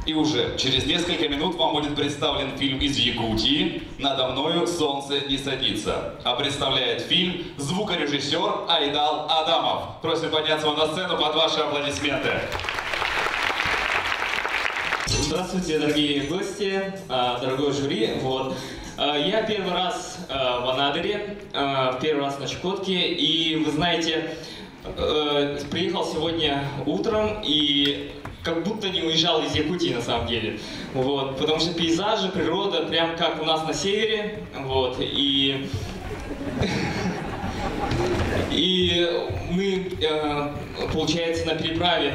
И уже через несколько минут вам будет представлен фильм из Якутии «Надо мною солнце не садится». А представляет фильм звукорежиссер Айдал Адамов. Просим подняться вам на сцену под ваши аплодисменты. Здравствуйте, дорогие гости, дорогой жюри. Я первый раз в Анадыре, первый раз на Чукотке, и вы знаете, приехал сегодня утром и как будто не уезжал из Якутии на самом деле. Потому что пейзажи, природа прям как у нас на севере. И мы, получается, на переправе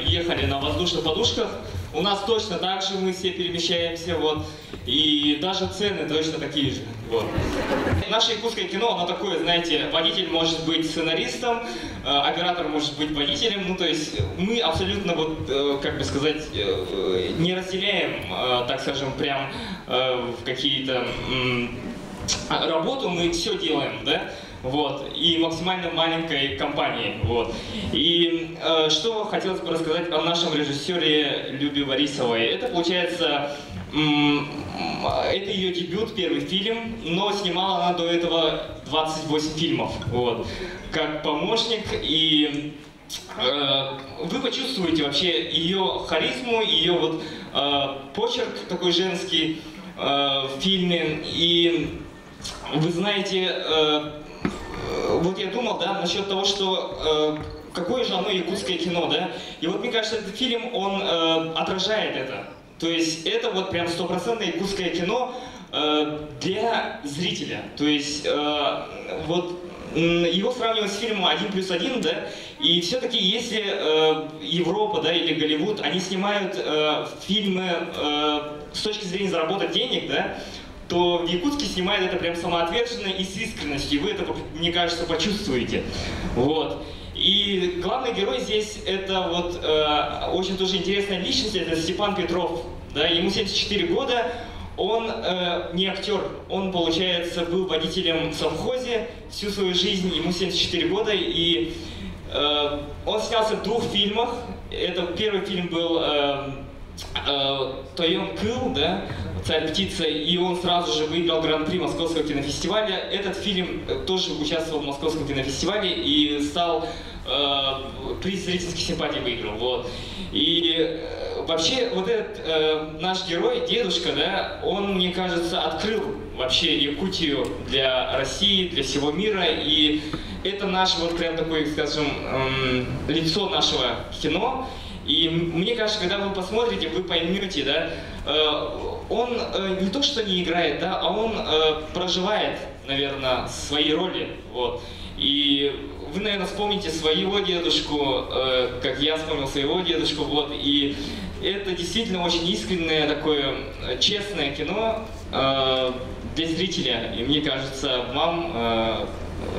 ехали на воздушных подушках. У нас точно так же мы все перемещаемся, и даже цены точно такие же. Наше якутское кино, оно такое, знаете, водитель может быть сценаристом, оператор может быть водителем, ну то есть мы абсолютно, как бы сказать, не разделяем, так скажем, прям в какие-то работу, мы все делаем, да? И максимально маленькой компании. И что хотелось бы рассказать о нашем режиссере Любе Борисовой. Это, получается, это ее дебют, первый фильм, но снимала она до этого 28 фильмов, как помощник. И вы почувствуете вообще ее харизму, ее почерк такой женский в фильме. И вы знаете, я думал, да, насчет того, что какое же оно якутское кино, да? И мне кажется, этот фильм, он отражает это. То есть это прям стопроцентное якутское кино для зрителя. То есть его сравнивать с фильмом «1+1», да? И все-таки если Европа, да, или Голливуд, они снимают фильмы с точки зрения заработать денег, да, то в Якутске снимает это прям самоотверженно и с искренностью, и вы это, мне кажется, почувствуете. И главный герой здесь это очень тоже интересная личность, это Степан Петров. Да, ему 74 года, он не актер, он, получается, был водителем в совхозе всю свою жизнь, ему 74 года, и он снялся в 2 фильмах. Первый фильм был «Тойон Кыл», да, «Царь-птица», и он сразу же выиграл гран-при Московского кинофестиваля. Этот фильм тоже участвовал в Московском кинофестивале и стал приз зрительской симпатии выиграл. И вообще этот наш герой, дедушка, да, он, мне кажется, открыл вообще Якутию для России, для всего мира. И это наш прям такой, скажем, лицо нашего кино. И мне кажется, когда вы посмотрите, вы поймете, да, он не то что не играет, да, а он проживает, наверное, свои роли. И вы, наверное, вспомните своего дедушку, как я вспомнил своего дедушку. И это действительно очень искреннее, такое честное кино для зрителя. И мне кажется, вам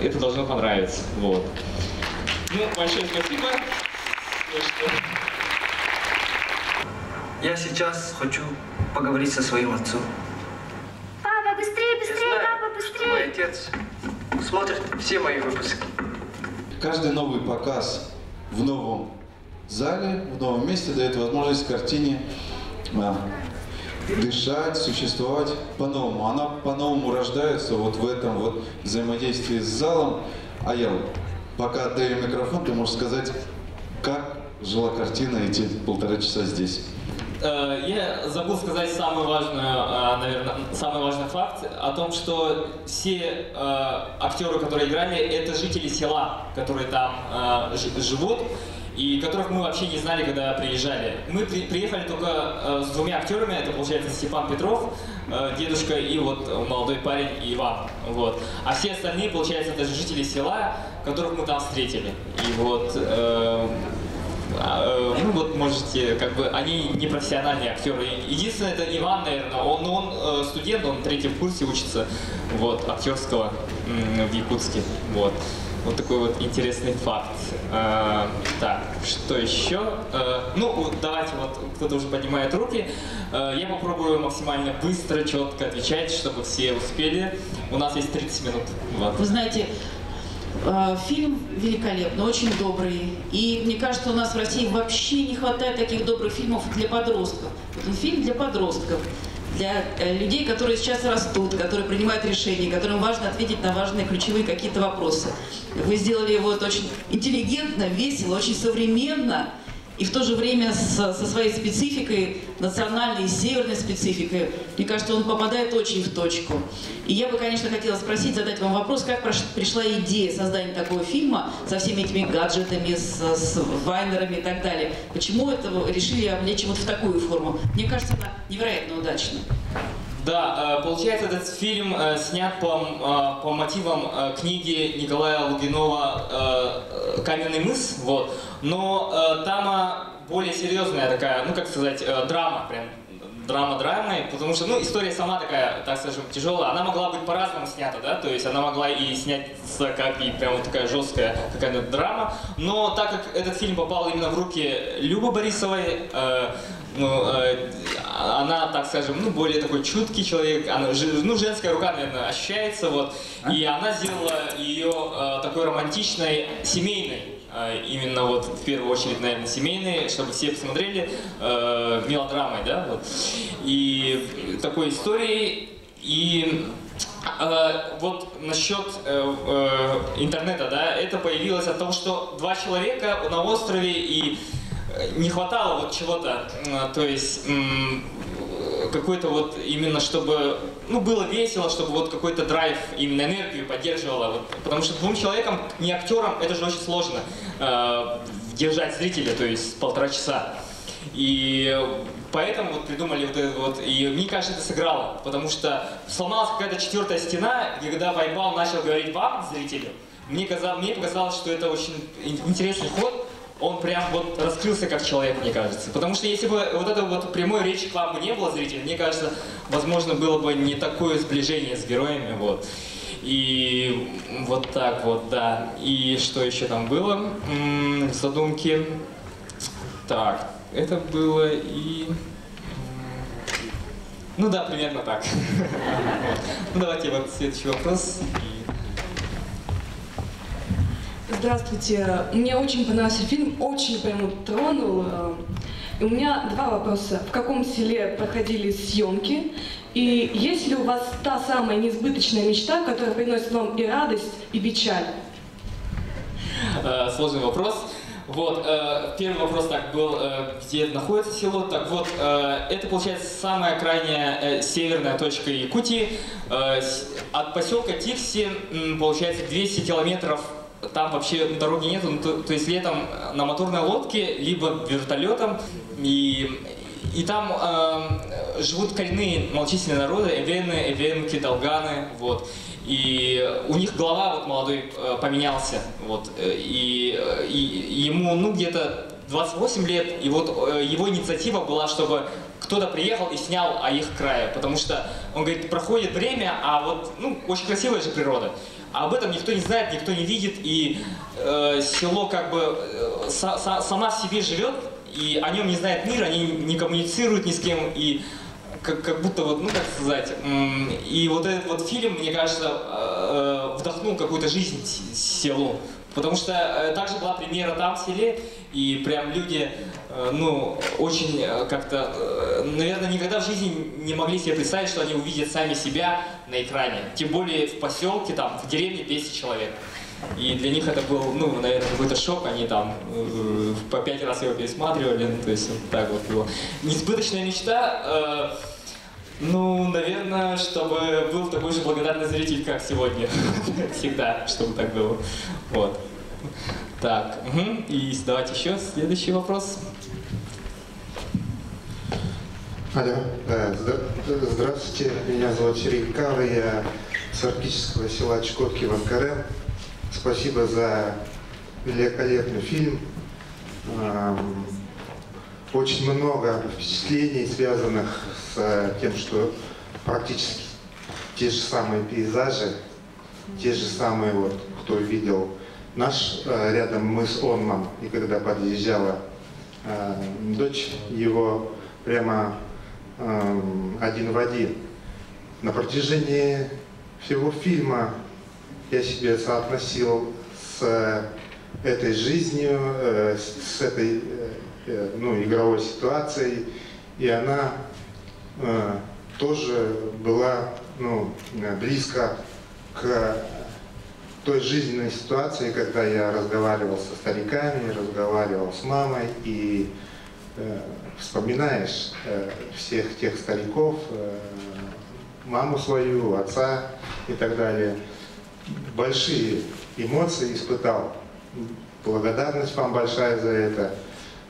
это должно понравиться. Большое спасибо. Я сейчас хочу поговорить со своим отцом. Папа, быстрее, быстрее, папа, быстрее! Мой отец смотрит все мои выпуски. Каждый новый показ в новом зале, в новом месте дает возможность картине дышать, существовать по-новому. Она по-новому рождается в этом взаимодействии с залом. А я пока отдаю микрофон, ты можешь сказать, как жила картина эти 1,5 часа здесь. Я забыл сказать самый важный факт о том, что все актеры, которые играли, это жители села, которые там живут, и которых мы вообще не знали, когда приезжали. Мы приехали только с 2 актерами, это, получается, Степан Петров, дедушка, и молодой парень Иван. А все остальные, получается, это жители села, которых мы там встретили. И можете, они не профессиональные актеры. Единственное, это Иван, наверное, он студент, он в 3-м курсе учится, актерского в Якутске. Такой интересный факт. Так, что еще? Давайте, кто-то уже поднимает руки. Я попробую максимально быстро, четко отвечать, чтобы все успели. У нас есть 30 минут. Вы знаете, Фильм великолепный, очень добрый. И мне кажется, у нас в России вообще не хватает таких добрых фильмов для подростков. Вот он фильм для подростков, для людей, которые сейчас растут, которые принимают решения, которым важно ответить на важные ключевые какие-то вопросы. Вы сделали его очень интеллигентно, весело, очень современно. И в то же время со своей спецификой, национальной и северной спецификой, мне кажется, он попадает очень в точку. И я бы, конечно, хотела спросить, задать вам вопрос, как пришла идея создания такого фильма со всеми этими гаджетами, с вайнерами и так далее. Почему это решили облечь вот в такую форму? Мне кажется, она невероятно удачна. Да, получается, этот фильм снят по мотивам книги Николая Лугинова «Каменный мыс», вот. Но там более серьезная такая, ну как сказать, драма, прям драма драмой, потому что, ну, история сама такая, так скажем, тяжелая. Она могла быть по-разному снята, да, то есть она могла и сняться как и прям вот такая жесткая какая-то драма, но так как этот фильм попал именно в руки Любы Борисовой, она, так скажем, ну, более такой чуткий человек, она, ну, женская рука, наверное, ощущается, вот, и она сделала ее такой романтичной, семейной, именно вот в первую очередь, наверное, семейной, чтобы все посмотрели, мелодрамой, да, вот, и такой историей, и вот насчет интернета, да, это появилось от того, что два человека на острове и не хватало вот чего-то, то есть какой-то вот именно, чтобы, ну, было весело, чтобы вот какой-то драйв, именно энергию поддерживало, вот, потому что двум человекам, не актерам, это же очень сложно держать зрителя, то есть 1,5 часа. И поэтому вот придумали вот это вот, и мне кажется, это сыграло, потому что сломалась какая-то 4-я стена, и когда Вайнбаум начал говорить вам, зрителю, мне показалось, что это очень интересный ход. Он прям вот раскрылся как человек, мне кажется. Потому что если бы вот этой вот прямой речи к вам бы не было, зрителей, мне кажется, возможно, было бы не такое сближение с героями, вот. И вот так вот, да. И что еще там было в задумке? Так, это было и... Ну да, примерно так. Ну давайте вот следующий вопрос. Здравствуйте. Мне очень понравился фильм, очень прямо тронул. И у меня 2 вопроса. В каком селе проходили съемки? И есть ли у вас та самая несбыточная мечта, которая приносит вам и радость, и печаль? Сложный вопрос. Вот, первый вопрос так был, где находится село. Так вот, это, получается, самая крайняя северная точка Якутии. От поселка Тикси, получается, 200 километров. Там вообще дороги нету, ну, то есть летом на моторной лодке, либо вертолетом. И там живут коренные малочисленные народы, эвены, эвенки, долганы, вот. И у них глава вот молодой поменялся, вот. И ему, ну, где-то 28 лет, и вот его инициатива была, чтобы кто-то приехал и снял о их крае, потому что, он говорит, проходит время, а вот, ну, очень красивая же природа. А об этом никто не знает, никто не видит, и село как бы сама в себе живет, и о нем не знает мир, они не коммуницируют ни с кем, и как будто вот, ну как сказать, и вот этот вот фильм, мне кажется, вдохнул какую-то жизнь селу. Потому что также была премьера там, в селе, и прям люди, ну, очень как-то, наверное, никогда в жизни не могли себе представить, что они увидят сами себя на экране. Тем более в поселке, там, в деревне 200 человек. И для них это был, ну, наверное, какой-то шок, они там по 5 раз его пересматривали, ну, то есть вот так вот было. Несбыточная мечта, ну, наверное, чтобы был такой же благодарный зритель, как сегодня. Всегда, чтобы так было. Вот. Так, и давайте еще следующий вопрос. Алло, здравствуйте, меня зовут Сергей Кава, я с арктического села Чукотки в МКР. Спасибо за великолепный фильм. Очень много впечатлений, связанных с тем, что практически те же самые пейзажи, те же самые, вот, кто видел наш рядом мыс Онман, и когда подъезжала дочь его, прямо один в один. На протяжении всего фильма я себя соотносил с этой жизнью, с этой игровой ситуацией. И она тоже была близко к той жизненной ситуации, когда я разговаривал со стариками, разговаривал с мамой, и вспоминаешь всех тех стариков, маму свою, отца и так далее. Большие эмоции испытал. Благодарность вам большая за это.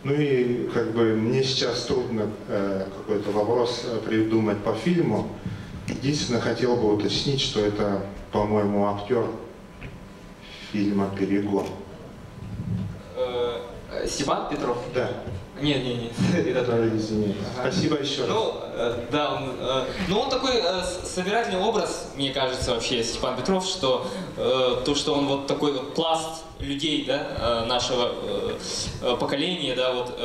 Ну и мне сейчас трудно какой-то вопрос придумать по фильму. Единственное, хотел бы уточнить, что это, по-моему, актер фильма «Перегон». Степан Петров? Да. Нет. Извините. Спасибо еще раз. Он такой собирательный образ, мне кажется, вообще, Степан Петров, что то, что он вот такой вот пласт людей, да, нашего поколения, да, вот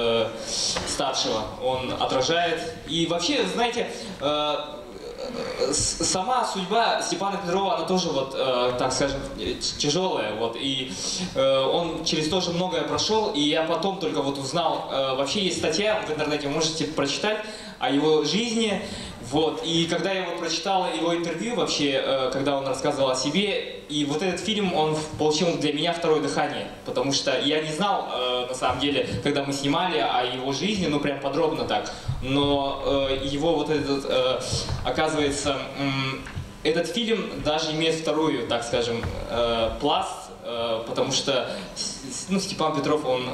старшего, он отражает. И вообще, знаете, сама судьба Степана Петрова, она тоже вот, так скажем, тяжелая, вот, и он через тоже многое прошел, и я потом только вот узнал, вообще есть статья в интернете, вы можете прочитать о его жизни, вот, и когда я вот прочитал его интервью вообще, когда он рассказывал о себе, и вот этот фильм, он получил для меня второе дыхание, потому что я не знал, на самом деле, когда мы снимали о его жизни, ну прям подробно так, но его вот этот, оказывается, этот фильм даже имеет вторую, так скажем, пласт, потому что Степан Петров, он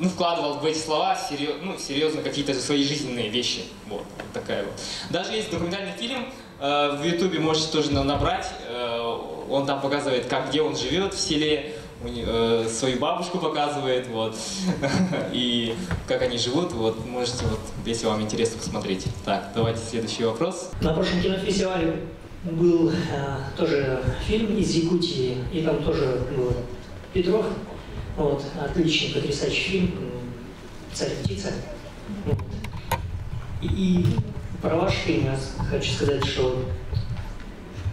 вкладывал в эти слова серьезно какие-то свои жизненные вещи. Вот такая вот. Даже есть документальный фильм, в Ютубе можете тоже набрать, он там показывает, где он живет в селе, свою бабушку показывает, вот, и как они живут, вот, можете, вот, если вам интересно, посмотреть. Так, давайте следующий вопрос. На прошлом кинофестивале был тоже фильм из Якутии, и там тоже был Петров, вот, отличный, потрясающий фильм «Царь-птица». Вот. И про ваш фильм я хочу сказать, что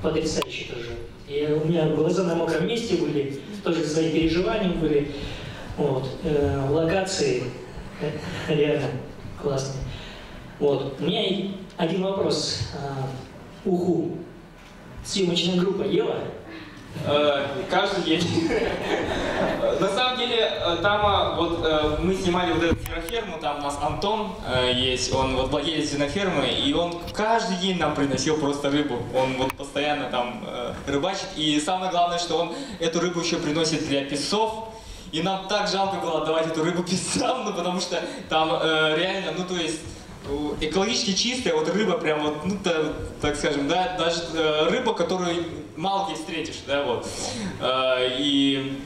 потрясающий тоже. И у меня глаза на мокром месте были, тоже свои переживания были. Вот. Локации реально классные. Вот. У меня один вопрос. Уху. Съемочная группа ела? Каждый день. На самом деле, там вот мы снимали вот эту свиноферму, там у нас Антон есть, он вот владелец свинофермы, и он каждый день нам приносил просто рыбу. Он вот постоянно там рыбачит, и самое главное, что он эту рыбу еще приносит для песцов. И нам так жалко было отдавать эту рыбу песцам, потому что там реально, то есть экологически чистая вот рыба, прям вот, так скажем, да, даже рыба, которую мало где встретишь, да, вот. И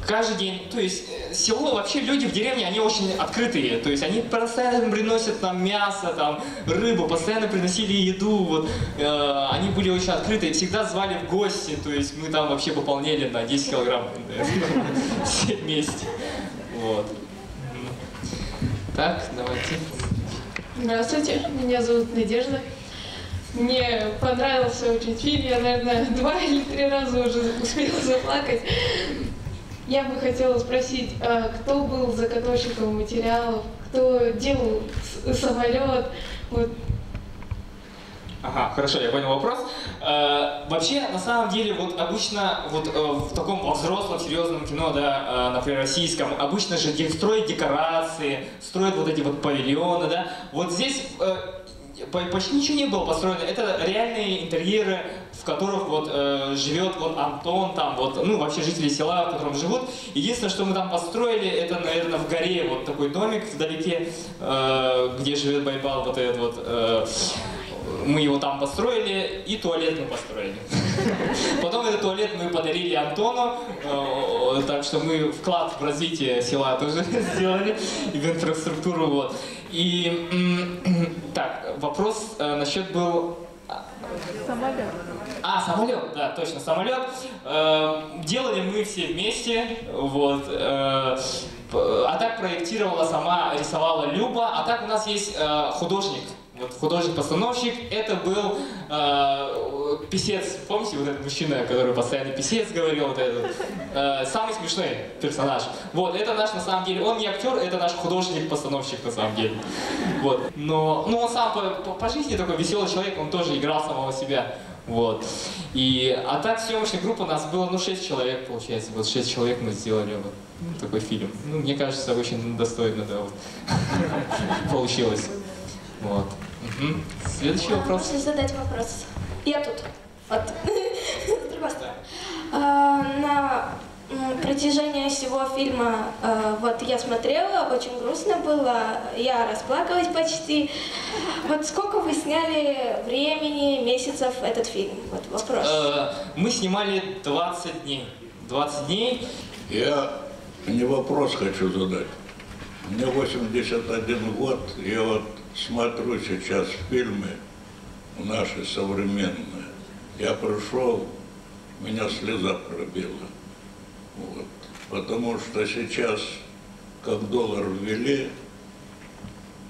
каждый день, то есть село, вообще люди в деревне, они очень открытые, то есть они постоянно приносят там мясо, там рыбу, постоянно приносили еду, вот. Они были очень открытые, всегда звали в гости, то есть мы там вообще пополнели на 10 килограмм все вместе, вот. Так, давайте. Здравствуйте, меня зовут Надежда. Мне понравился очень фильм, я, наверное, 2 или 3 раза уже успела заплакать. Я бы хотела спросить, кто был заготовщиком материалов, кто делал самолет? Вот. Ага, хорошо, я понял вопрос. Вообще, на самом деле, вот обычно вот в таком взрослом, серьезном кино, да, например, российском, обычно же строят декорации, строят вот эти вот павильоны, да. Вот здесь почти ничего не было построено. Это реальные интерьеры, в которых вот живет вот Антон, там вот, вообще жители села, в котором живут. Единственное, что мы там построили, это, наверное, в горе вот такой домик вдалеке, где живет Байбал, вот этот вот. Мы его там построили, и туалет мы построили. Потом этот туалет мы подарили Антону, так что мы вклад в развитие села тоже сделали, и в инфраструктуру, вот. И, так, вопрос насчет был... Самолет. Самолет, да, точно, самолет. Делали мы все вместе, вот. А так проектировала сама, рисовала Люба, а так у нас есть художник. Вот художник-постановщик, это был вот писец, помните, вот этот мужчина, который постоянно писец говорил, вот этот, самый смешной персонаж. Вот, это наш, на самом деле, он не актер, это наш художник-постановщик, на самом деле. Вот, но ну, он сам по жизни такой веселый человек, он тоже играл самого себя. Вот. А так съемочная группа у нас было, ну, 6 человек, получается. Вот 6 человек мы сделали вот такой фильм. Ну, мне кажется, очень достойно, да, вот. Получилось. Вот. Следующий вопрос. Можно задать вопрос? Я тут. Вот. С другой стороны. На протяжении всего фильма вот я смотрела, очень грустно было, я расплакалась почти. Вот сколько вы сняли времени, месяцев этот фильм? Вот вопрос. Мы снимали 20 дней. 20 дней. Я не вопрос хочу задать. Мне 81 год, я вот смотрю сейчас фильмы наши современные. Я пришел, меня слеза пробила. Вот. Потому что сейчас, как доллар ввели,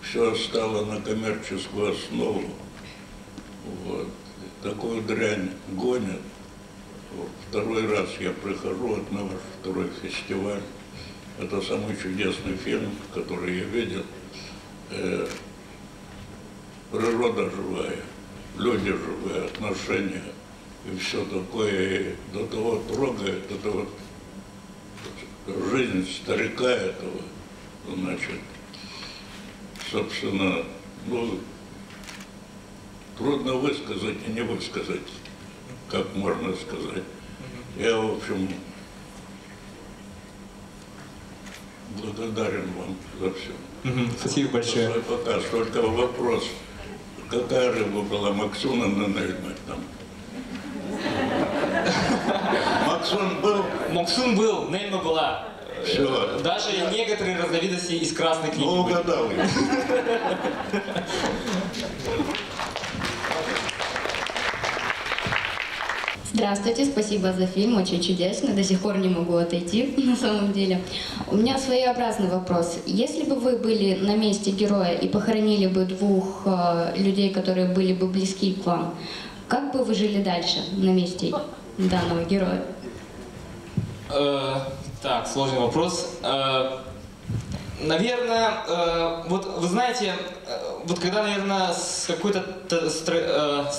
все стало на коммерческую основу. Вот. Такую дрянь гонят. Вот. Второй раз я прихожу вот на ваш второй фестиваль. Это самый чудесный фильм, который я видел. Природа живая, люди живые, отношения и все такое. И до того трогает, это вот жизнь старика этого, значит, собственно, ну, трудно высказать и не высказать, как можно сказать. Я, в общем, благодарен вам за все. Спасибо большое. Пока только вопрос, какая рыба была, Максуна на Нельме там? Максун был? Максун был, Нельма была. Все. Даже некоторые разновидности из красной книги. Ну, угадал я. Здравствуйте, спасибо за фильм, очень чудесно, до сих пор не могу отойти, на самом деле. У меня своеобразный вопрос. Если бы вы были на месте героя и похоронили бы двух людей, которые были бы близки к вам, как бы вы жили дальше на месте данного героя? Так, сложный вопрос. Наверное, вот вы знаете, вот когда, наверное, с какой-то с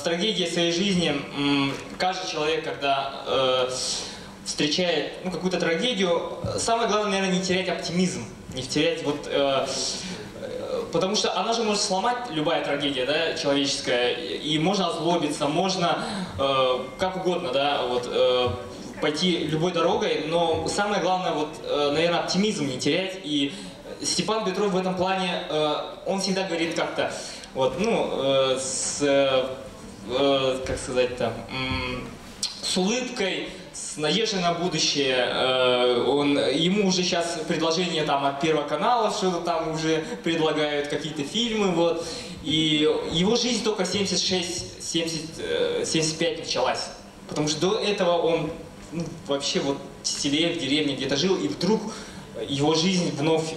трагедией своей жизни, каждый человек, когда встречает ну, какую-то трагедию, самое главное, наверное, не терять оптимизм, не терять вот... Потому что она же может сломать, любая трагедия, да, человеческая, и можно озлобиться, можно как угодно, да, вот, пойти любой дорогой, но самое главное, вот, наверное, оптимизм не терять. И Степан Петров в этом плане, он всегда говорит как-то, вот, ну, как сказать-то, с улыбкой, с надеждой на будущее. Ему уже сейчас предложение там от Первого канала, что-то там уже предлагают, какие-то фильмы, вот. И его жизнь только в 76-75 началась. Потому что до этого он ну, вообще вот в селе, в деревне где-то жил, и вдруг его жизнь вновь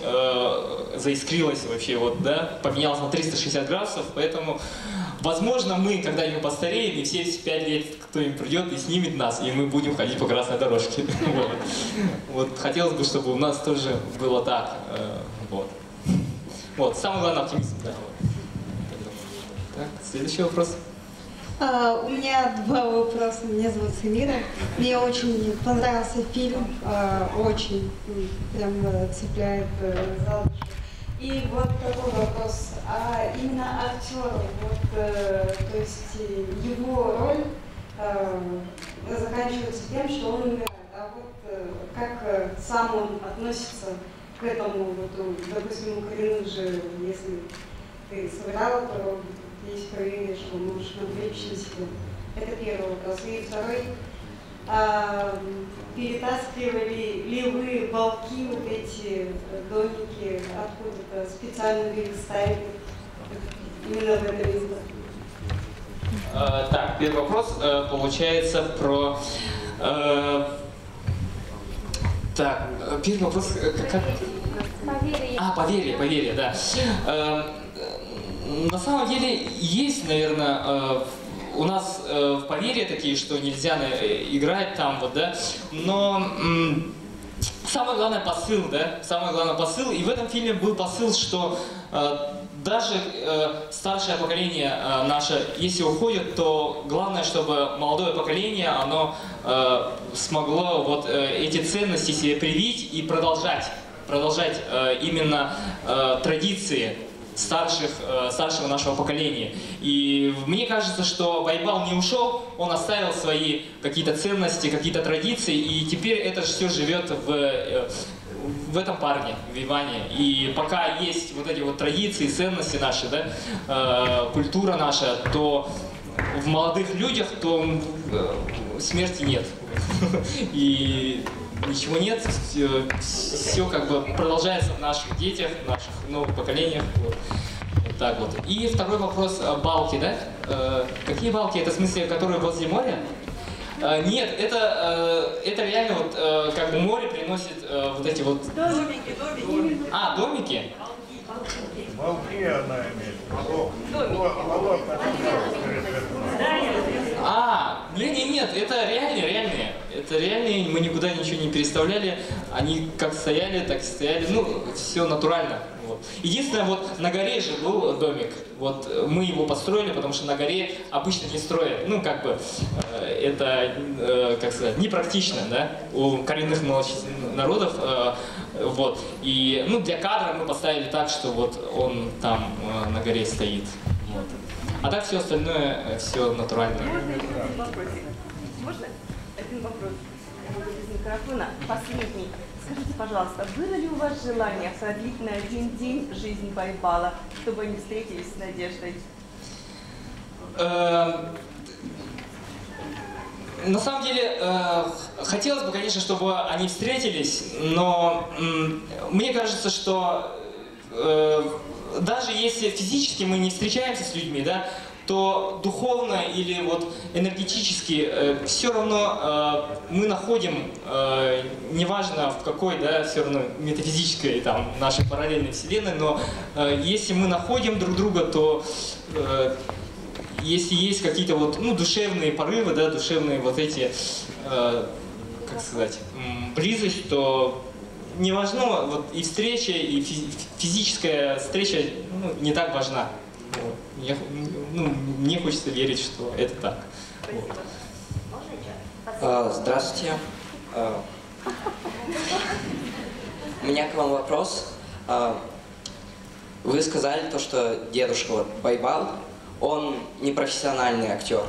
заискрилась вообще, вот, да, поменялась на 360 градусов, поэтому, возможно, мы когда-нибудь постареем, и в 75 лет кто-нибудь придет и снимет нас, и мы будем ходить по красной дорожке. Вот, хотелось бы, чтобы у нас тоже было так, вот, самый главный оптимизм, да. Так, следующий вопрос. У меня два вопроса. Меня зовут Самира. Мне очень понравился фильм, очень прям цепляет за душу. И вот такой вопрос. А именно актеру, вот, то есть его роль заканчивается тем, что он умирает. А вот как сам он относится к этому, вот, допустим, у Карины же, если ты сыграла, то есть проявление, что можешь навлечь на себя. Это первый вопрос. И второй. Перетаскивали ли вы балки, вот эти домики, откуда-то специально ли их ставили именно в это место? Так, первый вопрос получается про... Так, первый вопрос... Как? Поверье. Поверье, да. На самом деле есть, наверное, у нас поверья такие, что нельзя играть там, вот, да, но самый главный посыл, да, самый главный посыл, и в этом фильме был посыл, что даже старшее поколение наше, если уходит, то главное, чтобы молодое поколение, оно смогло вот эти ценности себе привить и продолжать именно традиции старшего нашего поколения. И мне кажется, что Байбал не ушел, он оставил свои какие-то ценности, какие-то традиции, и теперь это все живет в этом парне, в Иване. И пока есть вот эти вот традиции, ценности наши, да, культура наша, то в молодых людях, то смерти нет. И ничего нет, все как бы продолжается в наших детях, в наших новых поколениях. Вот так вот. И второй вопрос, балки, да? Какие балки? Это в смысле, которые возле моря? Нет, это реально вот как бы море приносит вот эти вот... Домики. А, домики? Балки она имеет. Нет, это реальные. Это реальные, мы никуда ничего не переставляли. Они как стояли, так и стояли. Ну, все натурально. Вот. Единственное, вот на горе же был домик. Вот мы его построили, потому что на горе обычно не строят. Ну, как бы, это, как сказать, непрактично, да, у коренных народов. Вот. И, ну, для кадра мы поставили так, что вот он там на горе стоит. Вот. А так все остальное, все натурально. Можно один вопрос без микрофона? Последний. Скажите, пожалуйста, было ли у вас желание продлить на один день жизнь Байбала, чтобы они встретились с Надеждой? На самом деле, хотелось бы, конечно, чтобы они встретились, но мне кажется, что даже если физически мы не встречаемся с людьми, да, то духовно или вот энергетически все равно мы находим, неважно в какой, да, все равно метафизической там нашей параллельной вселенной, но если мы находим друг друга, то если есть какие-то вот, ну, душевные порывы, да, душевные вот эти, как сказать, близость, то не важно, вот и встреча, и физическая встреча, ну, не так важна. Вот. Мне хочется верить, что это так. Вот. Здравствуйте. У меня к вам вопрос. Вы сказали то, что дедушка вот, Байбал, он непрофессиональный актер.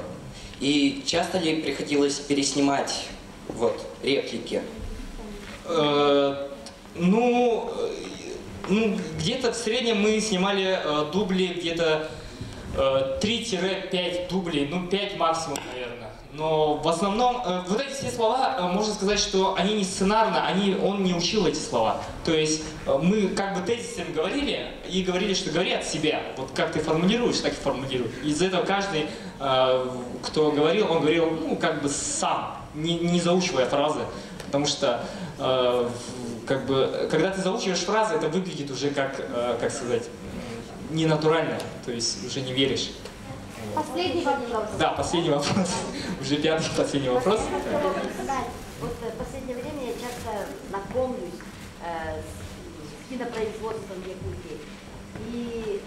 И часто ли приходилось переснимать вот, реплики? Где-то в среднем мы снимали дубли где-то 3-5 дублей, 5 максимум, наверное. Но в основном, вот эти все слова, можно сказать, что они не сценарно, он не учил эти слова. То есть мы как бы тезисами говорили, и говорили, что говори от себя. Вот как ты формулируешь, так и формулируй. Из-за этого каждый, кто говорил, он говорил, ну, как бы сам, не заучивая фразы. Потому что, как бы, когда ты заучиваешь фразы, это выглядит уже как сказать, ненатурально, то есть уже не веришь. Последний вопрос. Да, последний вопрос. Уже пятый последний вопрос. Вот в последнее время я часто знакомлюсь с кинопроизводством Якутии. И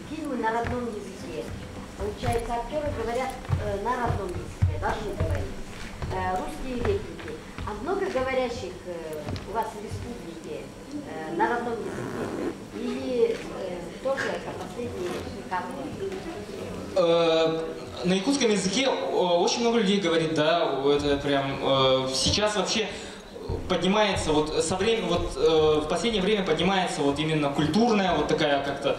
фильмы на родном языке. Получается, актеры говорят на родном языке, должны говорить. Русские реплики. А много говорящих у вас в республике на родном языке? Или тоже это последние кадры? На якутском языке очень много людей говорит, да, это прям сейчас вообще поднимается, вот со временем, вот в последнее время поднимается вот именно культурная, вот такая как-то,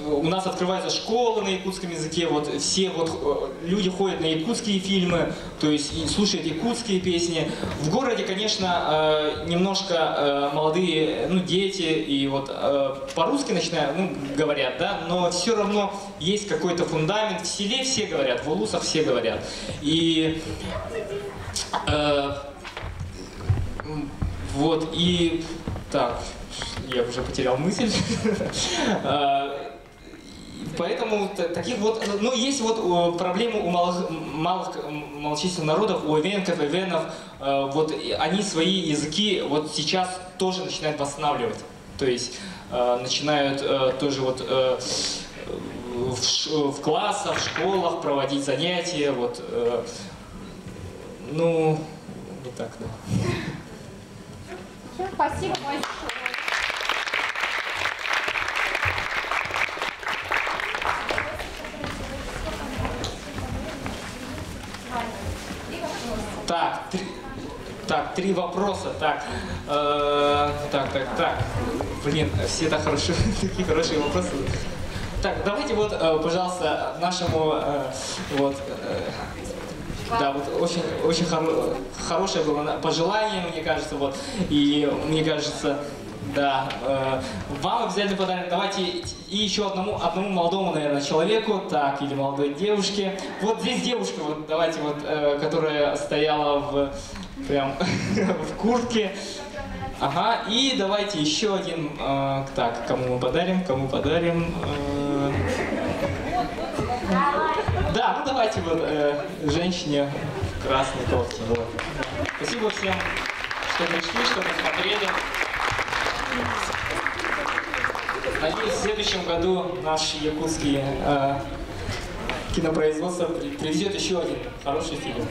у нас открывается школа на якутском языке, вот все вот люди ходят на якутские фильмы, то есть и слушают якутские песни. В городе, конечно, немножко молодые, ну, дети и вот по-русски начинают, ну, говорят, да, но все равно есть какой-то фундамент. В селе все говорят, в улусах все говорят. И вот, и так, я уже потерял мысль. Поэтому таких вот, ну есть вот проблемы у малочисленных народов, у эвенков, вот они свои языки вот сейчас тоже начинают восстанавливать. То есть начинают тоже вот в классах, в школах проводить занятия, вот, ну, вот так, да. Спасибо большое. Три вопроса. Так. Блин, все так хорошо, такие хорошие вопросы. Так, давайте вот, пожалуйста, нашему да, вот очень хорошее было пожелание, мне кажется, вот, и мне кажется, да, вам обязательно подарим. Давайте и еще одному молодому, наверное, человеку, так, или молодой девушке. Вот здесь девушка, вот, давайте, вот, которая стояла прям в куртке. Ага, и давайте еще один, так, кому мы подарим, да, ну давайте вот женщине в красной кофте. Вот. Спасибо всем, что пришли, что посмотрели. Надеюсь, в следующем году наш якутский кинопроизводство привезет еще один хороший фильм.